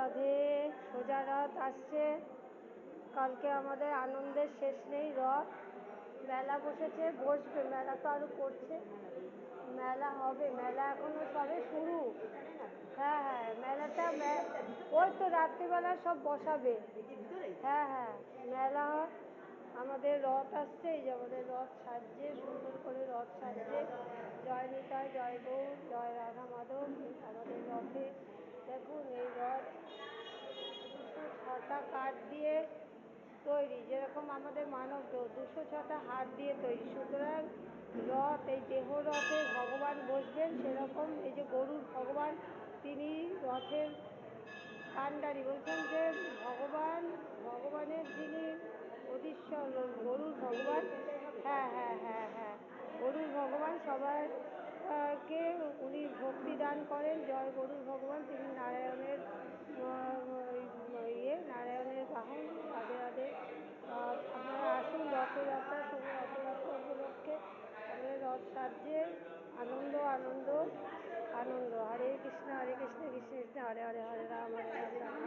রাধে। সোজা রথ আসছে, কালকে আমাদের আনন্দের শেষ নেই। রথ মেলা বসেছে, বসবে, মেলা তো আরো করছে, মেলা হবে, মেলা এখনো সবে শুরু। হ্যাঁ হ্যাঁ, মেলাটা ওই তো রাত্রিবেলা সব বসাবে। হ্যাঁ হ্যাঁ, মেলা আমাদের রথ আসছে, এই যে আমাদের রথ সাজছে, সুন্দর করে রথ সাজছে। জয় নিতাই, জয় গৌর, জয় রাধা মাধব। আমাদের রথে দেখুন, এই রথ 206টা কাঠ দিয়ে তৈরি, যেরকম আমাদের মানব দেহ 206টা হাত দিয়ে তৈরি। সুতরাং রথ, এই দেহ রথে ভগবান বসবেন, সেরকম এই যে গরুর ভগবান, তিনি রথের কান্ডারি। বলছেন যে ভগবানের যিনি অধীশ্বর, গরুর ভগবান। হ্যাঁ হ্যাঁ হ্যাঁ হ্যাঁ, গরুর ভগবান সবার কে উনি ভক্তি দান করেন। জয় গরুর ভগবান, তিনি নারায়ণের নারায়ণের বাহন। রাধে রাধে। আপনারা আসুন রথযাত্রা, শুভ রথযাত্রা উপলক্ষে আমাদের রথ সাজছে। আনন্দ আনন্দ আনন্দ। হরে কৃষ্ণ কৃষ্ণ কৃষ্ণ হরে হরে, হরে রাম রাম রাম।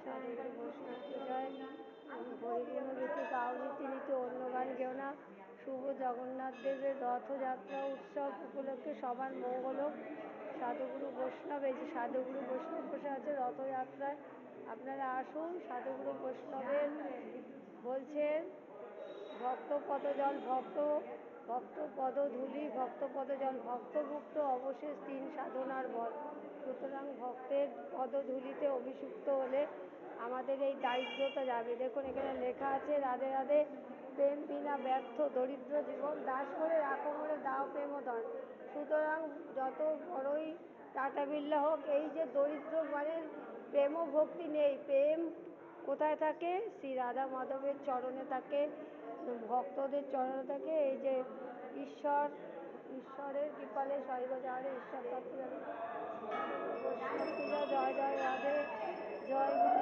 সাধুগুরু বৈষ্ণব পূজায় হরিগুণ গীতি গাও, নীতি নীতি অন্য গান গেও না। শুভ জগন্নাথ দেবের রথযাত্রা উৎসব উপলক্ষে সবার মঙ্গল হোক। সাধুগুরু বৈষ্ণব, এই যে সাধুগুরু বৈষ্ণব বসে আছে রথযাত্রায়, আপনারা আসুন। সাধুগুরু বৈষ্ণবের বলছেন ভক্ত পদজল, ভক্ত পদধূলি, ভক্ত পদজল, ভক্তভুক্ত অবশেষ 3 সাধনার বল। সুতরাং ভক্তের পদধূলিতে অভিষিক্ত হলে আমাদের এই দারিদ্রতা যাবে। দেখুন এখানে লেখা আছে, রাধে রাধে। প্রেম বিনা ব্যর্থ দরিদ্র জীবন, দাস করে রাখো মোরে দাও প্রেমধন। সুতরাং যত বড়ই টাটা বিড়লা হোক, এই যে দরিদ্র মানে প্রেম ভক্তি নেই, প্রেম কোথায় থাকে? শ্রী রাধা মাধবের চরণে থাকে, ভক্তদের চরণে থাকে। এই যে ঈশ্বরের কৃপালে স্বর্গজয়ে ঈশ্বর তত্ত্ব। বৈষ্ণব পূজা, জয় জয় রাধে, জয় গুরু